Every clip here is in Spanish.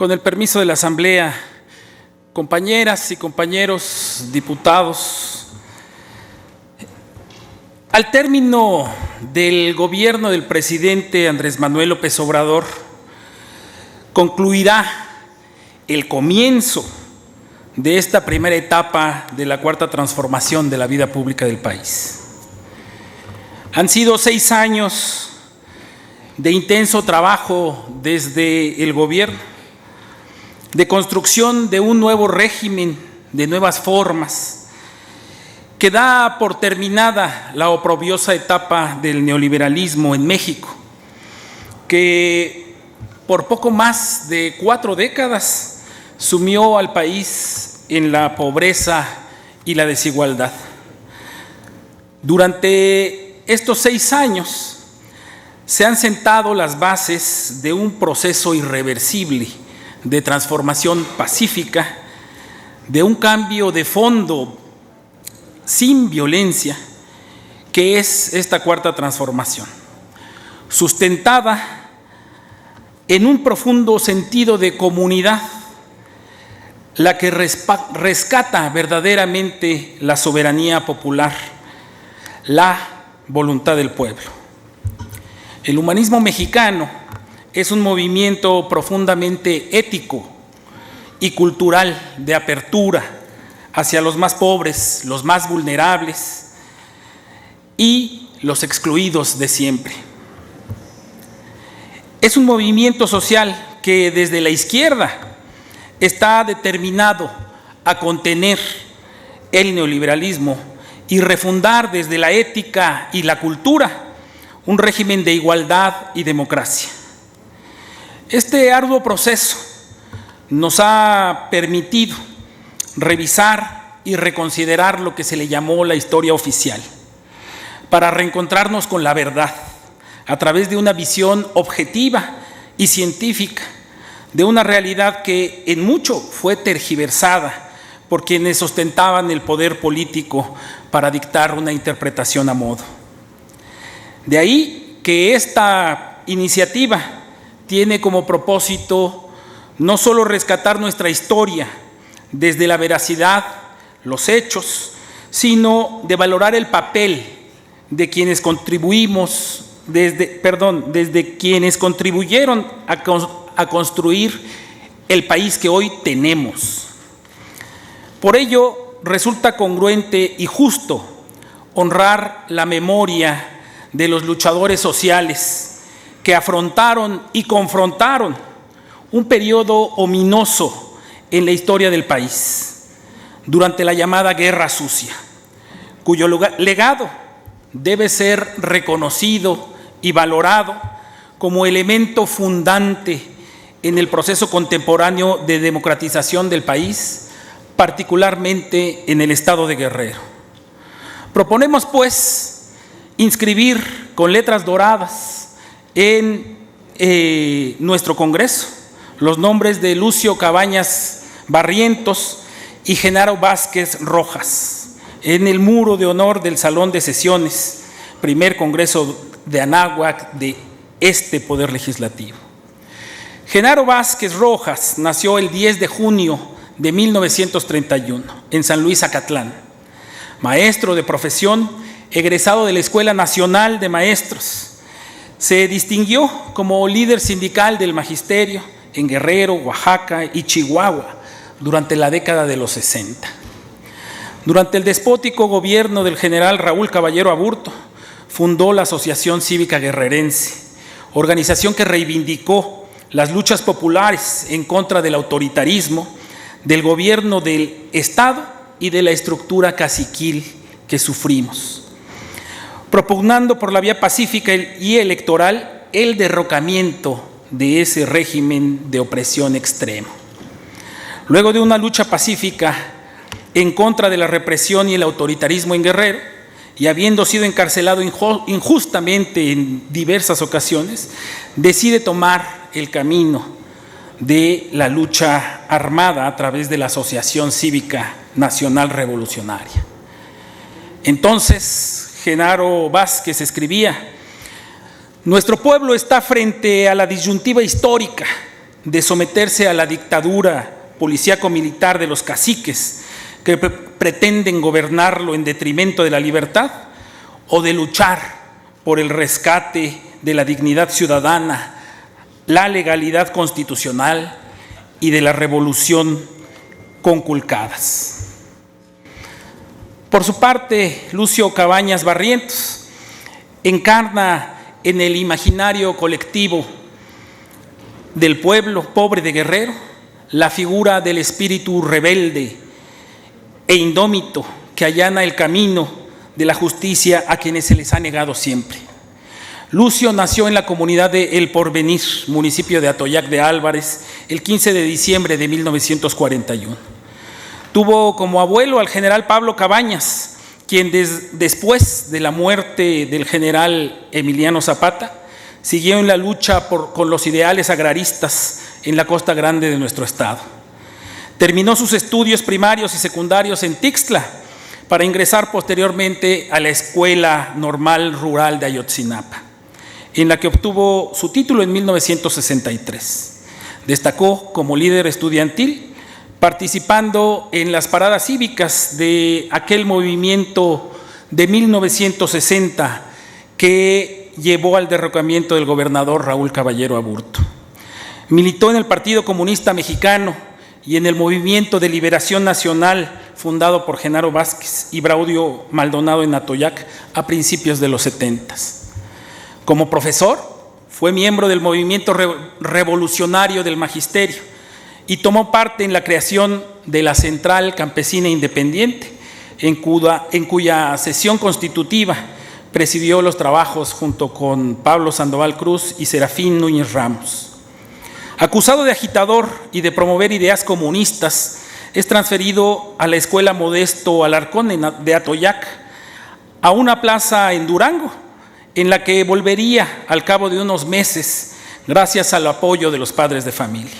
Con el permiso de la Asamblea, compañeras y compañeros diputados, al término del gobierno del presidente Andrés Manuel López Obrador, concluirá el comienzo de esta primera etapa de la cuarta transformación de la vida pública del país. Han sido 6 años de intenso trabajo desde el gobierno, de construcción de un nuevo régimen, de nuevas formas, que da por terminada la oprobiosa etapa del neoliberalismo en México, que por poco más de 4 décadas sumió al país en la pobreza y la desigualdad. Durante estos 6 años se han sentado las bases de un proceso irreversible de transformación pacífica, de un cambio de fondo sin violencia, que es esta cuarta transformación, sustentada en un profundo sentido de comunidad, la que rescata verdaderamente la soberanía popular, la voluntad del pueblo. El humanismo mexicano es un movimiento profundamente ético y cultural de apertura hacia los más pobres, los más vulnerables y los excluidos de siempre. Es un movimiento social que desde la izquierda está determinado a contener el neoliberalismo y refundar desde la ética y la cultura un régimen de igualdad y democracia. Este arduo proceso nos ha permitido revisar y reconsiderar lo que se le llamó la historia oficial, para reencontrarnos con la verdad a través de una visión objetiva y científica de una realidad que en mucho fue tergiversada por quienes ostentaban el poder político para dictar una interpretación a modo. De ahí que esta iniciativa tiene como propósito no solo rescatar nuestra historia desde la veracidad, los hechos, sino de valorar el papel de quienes desde quienes contribuyeron a construir el país que hoy tenemos. Por ello, resulta congruente y justo honrar la memoria de los luchadores sociales que afrontaron y confrontaron un periodo ominoso en la historia del país, durante la llamada Guerra Sucia, cuyo legado debe ser reconocido y valorado como elemento fundante en el proceso contemporáneo de democratización del país, particularmente en el estado de Guerrero. Proponemos, pues, inscribir con letras doradas en nuestro Congreso los nombres de Lucio Cabañas Barrientos y Genaro Vázquez Rojas en el muro de honor del Salón de Sesiones, primer Congreso de Anáhuac de este Poder Legislativo. Genaro Vázquez Rojas nació el 10 de junio de 1931 en San Luis Acatlán, maestro de profesión, egresado de la Escuela Nacional de Maestros. Se distinguió como líder sindical del magisterio en Guerrero, Oaxaca y Chihuahua durante la década de los 60. Durante el despótico gobierno del general Raúl Caballero Aburto, fundó la Asociación Cívica Guerrerense, organización que reivindicó las luchas populares en contra del autoritarismo, del gobierno del Estado y de la estructura caciquil que sufrimos, propugnando por la vía pacífica y electoral el derrocamiento de ese régimen de opresión extremo. Luego de una lucha pacífica en contra de la represión y el autoritarismo en Guerrero, y habiendo sido encarcelado injustamente en diversas ocasiones, decide tomar el camino de la lucha armada a través de la Asociación Cívica Nacional Revolucionaria. Entonces, Genaro Vázquez escribía: nuestro pueblo está frente a la disyuntiva histórica de someterse a la dictadura policíaco-militar de los caciques que pretenden gobernarlo en detrimento de la libertad, o de luchar por el rescate de la dignidad ciudadana, la legalidad constitucional y de la revolución conculcadas. Por su parte, Lucio Cabañas Barrientos encarna en el imaginario colectivo del pueblo pobre de Guerrero la figura del espíritu rebelde e indómito que allana el camino de la justicia a quienes se les ha negado siempre. Lucio nació en la comunidad de El Porvenir, municipio de Atoyac de Álvarez, el 15 de diciembre de 1941. Tuvo como abuelo al general Pablo Cabañas, quien después de la muerte del general Emiliano Zapata, siguió en la lucha con los ideales agraristas en la costa grande de nuestro estado. Terminó sus estudios primarios y secundarios en Tixtla para ingresar posteriormente a la Escuela Normal Rural de Ayotzinapa, en la que obtuvo su título en 1963. Destacó como líder estudiantil, participando en las paradas cívicas de aquel movimiento de 1960 que llevó al derrocamiento del gobernador Raúl Caballero Aburto. Militó en el Partido Comunista Mexicano y en el Movimiento de Liberación Nacional fundado por Genaro Vázquez y Braulio Maldonado en Atoyac a principios de los 70. Como profesor, fue miembro del movimiento revolucionario del Magisterio y tomó parte en la creación de la Central Campesina Independiente, en cuya sesión constitutiva presidió los trabajos junto con Pablo Sandoval Cruz y Serafín Núñez Ramos. Acusado de agitador y de promover ideas comunistas, es transferido a la Escuela Modesto Alarcón de Atoyac, a una plaza en Durango, en la que volvería al cabo de unos meses, gracias al apoyo de los padres de familia.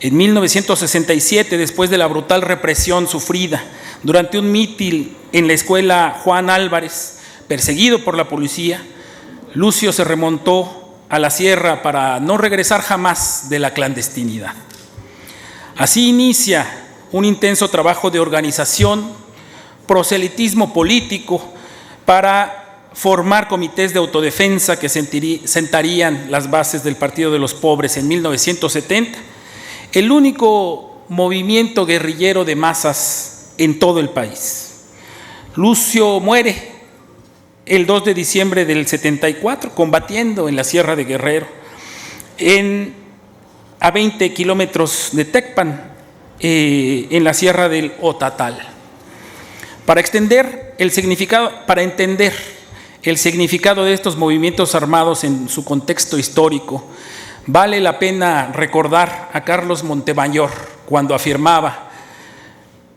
En 1967, después de la brutal represión sufrida durante un mitin en la Escuela Juan Álvarez, perseguido por la policía, Lucio se remontó a la sierra para no regresar jamás de la clandestinidad. Así inicia un intenso trabajo de organización, proselitismo político para formar comités de autodefensa que sentarían las bases del Partido de los Pobres en 1970, el único movimiento guerrillero de masas en todo el país. Lucio muere el 2 de diciembre del 74, combatiendo en la Sierra de Guerrero, a 20 kilómetros de Tecpan, en la Sierra del Otatal. Para entender el significado de estos movimientos armados en su contexto histórico, vale la pena recordar a Carlos Montemayor cuando afirmaba: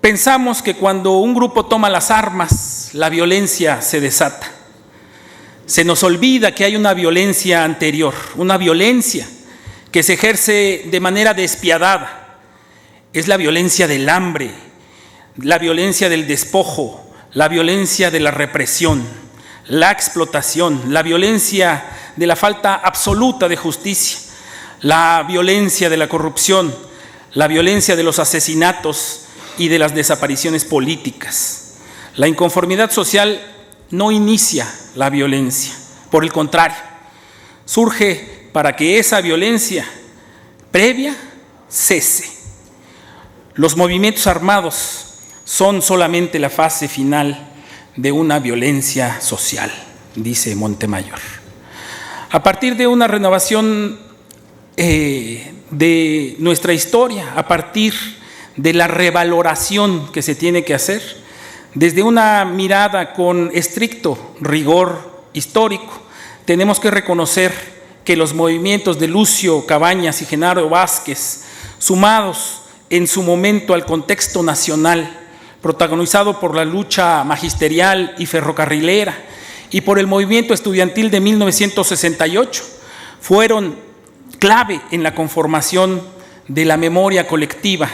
pensamos que cuando un grupo toma las armas, la violencia se desata. Se nos olvida que hay una violencia anterior, una violencia que se ejerce de manera despiadada. Es la violencia del hambre, la violencia del despojo, la violencia de la represión, la explotación, la violencia de la falta absoluta de justicia, la violencia de la corrupción, la violencia de los asesinatos y de las desapariciones políticas. La inconformidad social no inicia la violencia, por el contrario, surge para que esa violencia previa cese. Los movimientos armados son solamente la fase final de una violencia social, dice Montemayor. A partir de una renovación de nuestra historia, a partir de la revaloración que se tiene que hacer, desde una mirada con estricto rigor histórico, tenemos que reconocer que los movimientos de Lucio Cabañas y Genaro Vázquez, sumados en su momento al contexto nacional, protagonizado por la lucha magisterial y ferrocarrilera y por el movimiento estudiantil de 1968, fueron clave en la conformación de la memoria colectiva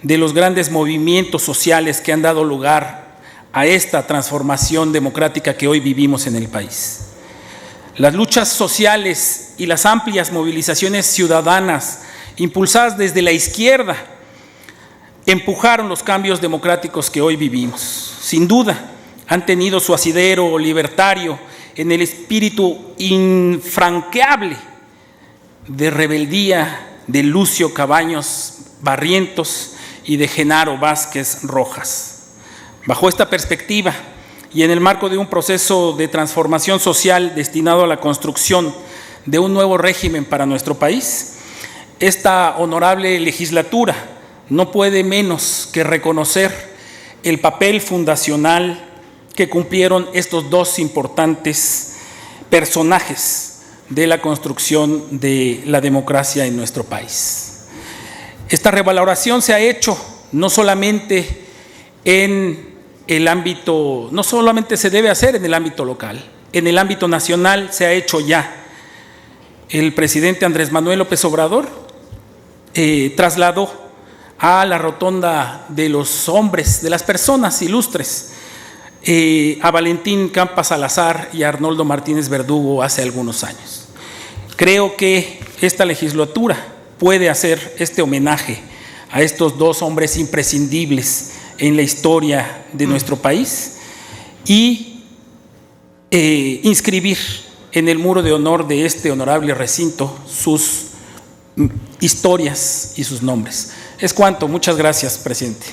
de los grandes movimientos sociales que han dado lugar a esta transformación democrática que hoy vivimos en el país. Las luchas sociales y las amplias movilizaciones ciudadanas impulsadas desde la izquierda, empujaron los cambios democráticos que hoy vivimos. Sin duda, han tenido su asidero libertario en el espíritu infranqueable de rebeldía de Lucio Cabaños Barrientos y de Genaro Vázquez Rojas. Bajo esta perspectiva y en el marco de un proceso de transformación social destinado a la construcción de un nuevo régimen para nuestro país, esta honorable legislatura no puede menos que reconocer el papel fundacional que cumplieron estos dos importantes personajes de la construcción de la democracia en nuestro país. Esta revaloración se ha hecho no solamente en el ámbito, no solamente se debe hacer en el ámbito local, en el ámbito nacional se ha hecho ya. El presidente Andrés Manuel López Obrador trasladó a la rotonda de los hombres, de las personas ilustres, a Valentín Campa Salazar y a Arnoldo Martínez Verdugo hace algunos años. Creo que esta legislatura puede hacer este homenaje a estos dos hombres imprescindibles en la historia de nuestro país y inscribir en el muro de honor de este honorable recinto sus historias y sus nombres. Es cuanto. Muchas gracias, presidente.